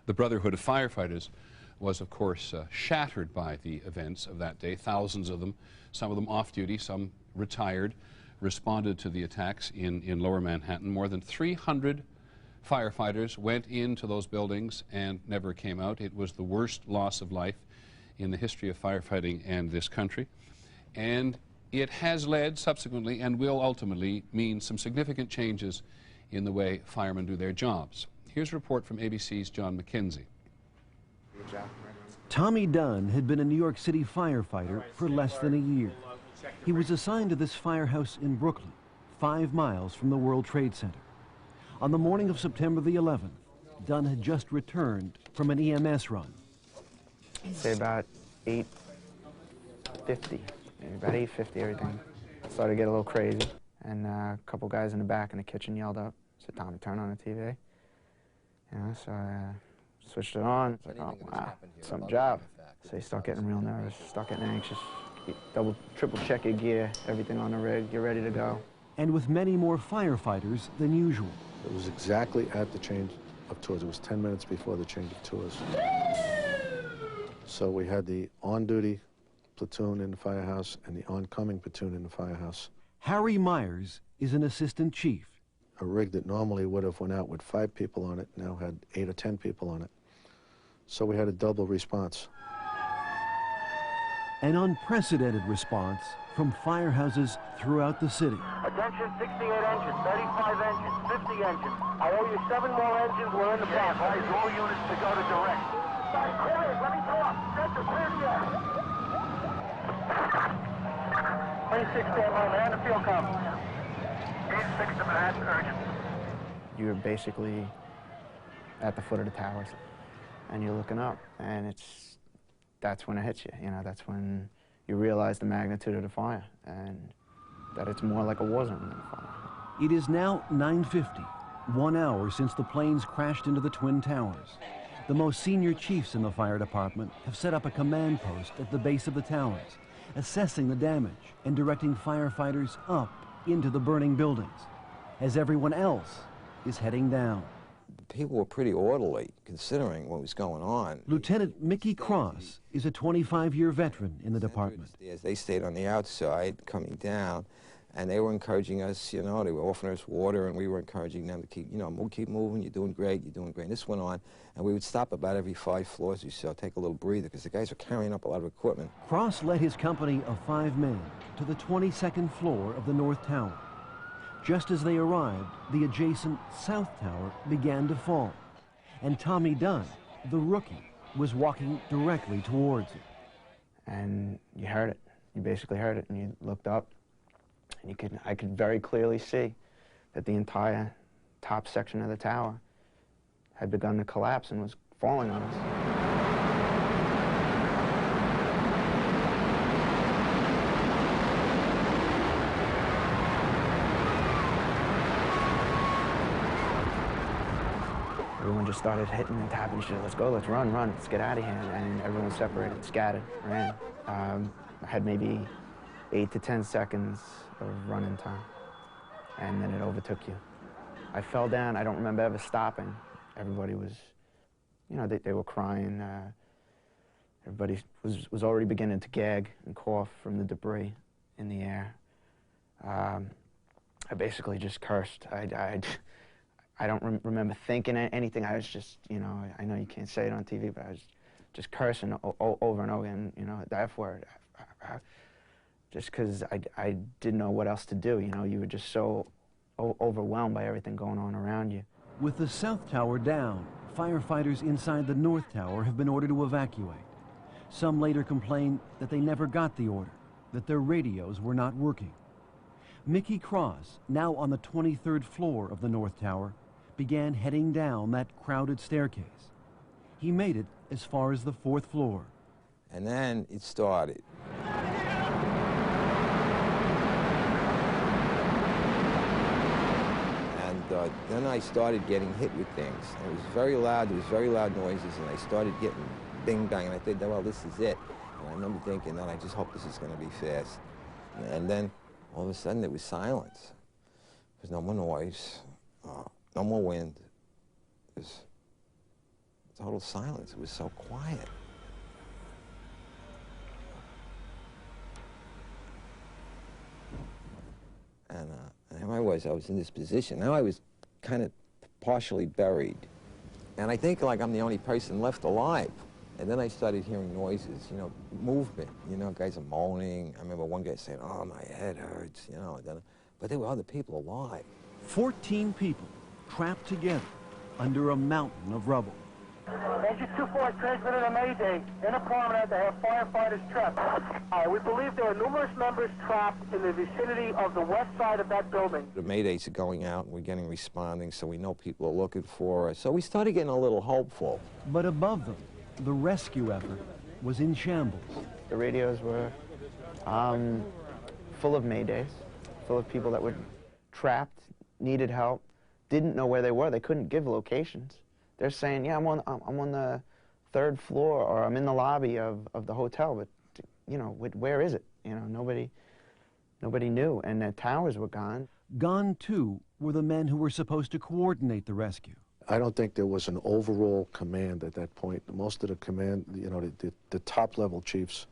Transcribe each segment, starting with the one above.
The Brotherhood of Firefighters was, of course, shattered by the events of that day. Thousands of them, some of them off-duty, some retired, responded to the attacks in Lower Manhattan. More than 300 firefighters went into those buildings and never came out. It was the worst loss of life in the history of firefighting and this country. And it has led subsequently and will ultimately mean some significant changes in the way firemen do their jobs. Here's a report from ABC's John McKenzie. Tommy Dunn had been a New York City firefighter for less than a year. He was assigned to this firehouse in Brooklyn, 5 miles from the World Trade Center. On the morning of September the 11th, Dunn had just returned from an EMS run. Say about 8:50, about 8:50 everything started to get a little crazy, and a couple guys in the back in the kitchen yelled up, said, "Tommy, turn on the TV." You know, so I switched it on. It's like, oh wow, some job. So you start getting real nervous, start getting anxious. You double, triple check your gear, everything on the rig, you're ready to go. And with many more firefighters than usual. It was exactly at the change of tours. It was 10 minutes before the change of tours. So we had the on-duty platoon in the firehouse and the oncoming platoon in the firehouse. Harry Myers is an assistant chief. A rig that normally would have went out with 5 people on it now had 8 or 10 people on it. So we had a double response. An unprecedented response from firehouses throughout the city. Attention, 68 engines, 35 engines, 50 engines. I owe you 7 more engines. We're in the back. Advise all units to go to direct. Quiet, let me talk. Center, clear the air. 26 stand by, man. The field comes. 86 to Manhattan, urgent. You're basically at the foot of the towers, and you're looking up, and that's when it hits you. You know, that's when you realize the magnitude of the fire, and that it's more like a war zone than a fire. It is now 9:50, 1 hour since the planes crashed into the Twin Towers. The most senior chiefs in the fire department have set up a command post at the base of the towers, assessing the damage and directing firefighters up into the burning buildings, as everyone else is heading down. People were pretty orderly, considering what was going on. Lieutenant Mickey Cross is a 25-year veteran in the department. They stayed on the outside, coming down, and they were encouraging us, you know, they were offering us water, and we were encouraging them to keep, you know, keep moving, you're doing great, you're doing great. And this went on, and we would stop about every 5 floors or so, take a little breather, because the guys were carrying up a lot of equipment. Cross led his company of 5 men to the 22nd floor of the North Tower. Just as they arrived, the adjacent South Tower began to fall, and Tommy Dunn, the rookie, was walking directly towards it. And you heard it. You basically heard it, and you looked up, and I could very clearly see that the entire top section of the tower had begun to collapse and was falling on us. Everyone just started hitting and tapping each other. Let's go, let's run, let's get out of here. And everyone separated, scattered, ran. I had maybe 8 to 10 seconds of running time, and then it overtook you. I fell down. I don't remember ever stopping. Everybody was, you know, they were crying. Everybody was already beginning to gag and cough from the debris in the air. I basically just cursed. I don't remember thinking anything. I was just, you know, I know you can't say it on TV, but I was just cursing over and over again, you know, the F word. Just because I didn't know what else to do, you know. You were just so overwhelmed by everything going on around you. With the South Tower down, firefighters inside the North Tower have been ordered to evacuate. Some later complained that they never got the order, that their radios were not working. Mickey Cross, now on the 23rd floor of the North Tower, began heading down that crowded staircase. He made it as far as the 4th floor. And then it started. And then I started getting hit with things. And it was very loud, there was very loud noises, and I started getting bing bang, and I thought, well, this is it. And I remember thinking, I just hope this is going to be fast. And then all of a sudden, there was silence. There's no more noise, no more wind. It's total silence. It was so quiet. And here I was in this position. Now I was kind of partially buried. And I think like I'm the only person left alive. And then I started hearing noises, you know, movement. You know, guys are moaning. I remember one guy saying, "Oh, my head hurts," you know. But there were other people alive. 14 people trapped together under a mountain of rubble. Engine 24 transmitted a mayday in a promenade. They have firefighters trapped. We believe there are numerous members trapped in the vicinity of the west side of that building. The maydays are going out, and we're getting responding, so we know people are looking for us. So we started getting a little hopeful. But above them, the rescue effort was in shambles. The radios were full of maydays, full of people that were trapped, needed help, didn't know where they were. They couldn't give locations. They're saying, "Yeah, I'm on the 3rd floor, or I'm in the lobby of the hotel," but you know, where is it? You know, nobody knew, and the towers were gone. Gone too were the men who were supposed to coordinate the rescue. I don't think there was an overall command at that point. Most of the command, you know, the top-level chiefs,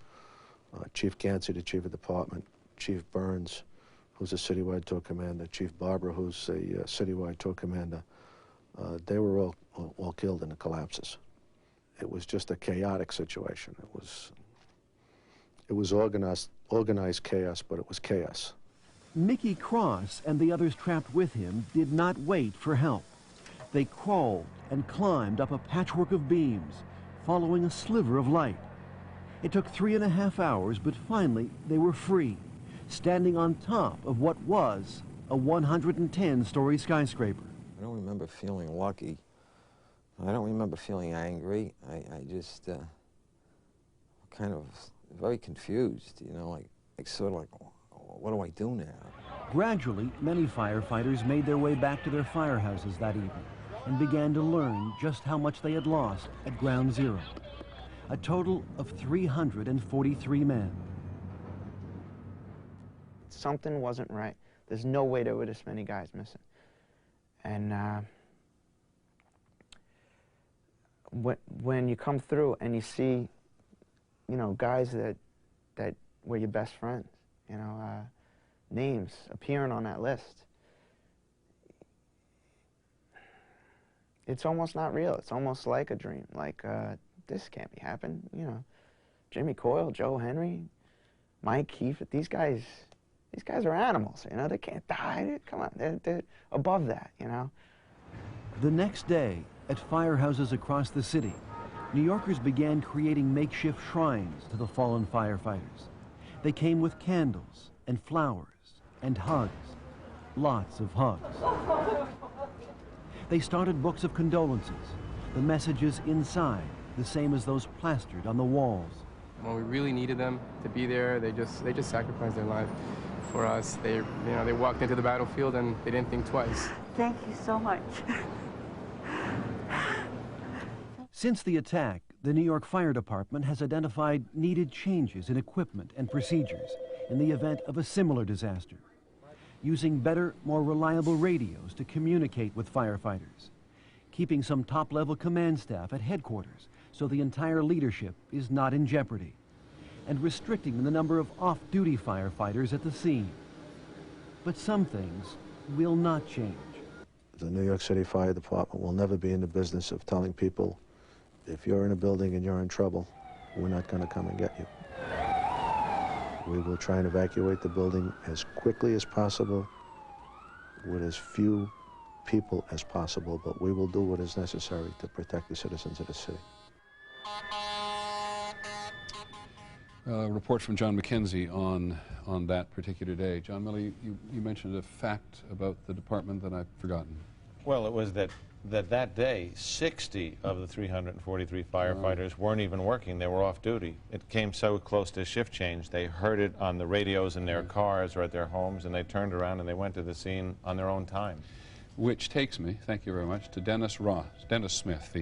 Chief Gansey, the chief of department, Chief Burns, who's a citywide tour commander, Chief Barber, who's a citywide tour commander, they were all killed in the collapses. It was just a chaotic situation. It was organized chaos, but it was chaos. Mickey Cross and the others trapped with him did not wait for help. They crawled and climbed up a patchwork of beams, following a sliver of light. It took 3.5 hours, but finally they were free, standing on top of what was a 110-story skyscraper. I don't remember feeling lucky. I don't remember feeling angry. I just kind of very confused, you know, like sort of like, what do I do now? Gradually, many firefighters made their way back to their firehouses that evening and began to learn just how much they had lost at Ground Zero. A total of 343 men. Something wasn't right. There's no way there were this many guys missing. And when you come through and you see, you know, guys that were your best friends, you know, names appearing on that list, it's almost not real. It's almost like a dream. Like, this can't be happening, you know. Jimmy Coyle, Joe Henry, Mike Keefe, these guys are animals, you know. They can't die. Come on, they're above that, you know. The next day, at firehouses across the city, New Yorkers began creating makeshift shrines to the fallen firefighters. They came with candles and flowers and hugs, lots of hugs. They started books of condolences, the messages inside, the same as those plastered on the walls. When we really needed them to be there, they just sacrificed their life for us. They walked into the battlefield and they didn't think twice. Thank you so much. Since the attack, the New York Fire Department has identified needed changes in equipment and procedures in the event of a similar disaster, using better, more reliable radios to communicate with firefighters, keeping some top-level command staff at headquarters so the entire leadership is not in jeopardy, and restricting the number of off-duty firefighters at the scene. But some things will not change. The New York City Fire Department will never be in the business of telling people, if you're in a building and you're in trouble, we're not going to come and get you. We will try and evacuate the building as quickly as possible with as few people as possible, but we will do what is necessary to protect the citizens of the city. A report from John McKenzie on that particular day. John Miller, you mentioned a fact about the department that I've forgotten. Well, it was that day, 60 of the 343 firefighters weren't even working. They were off duty. It came so close to shift change, they heard it on the radios in their cars or at their homes, and they turned around and they went to the scene on their own time. Which takes me, thank you very much, to Dennis Smith, the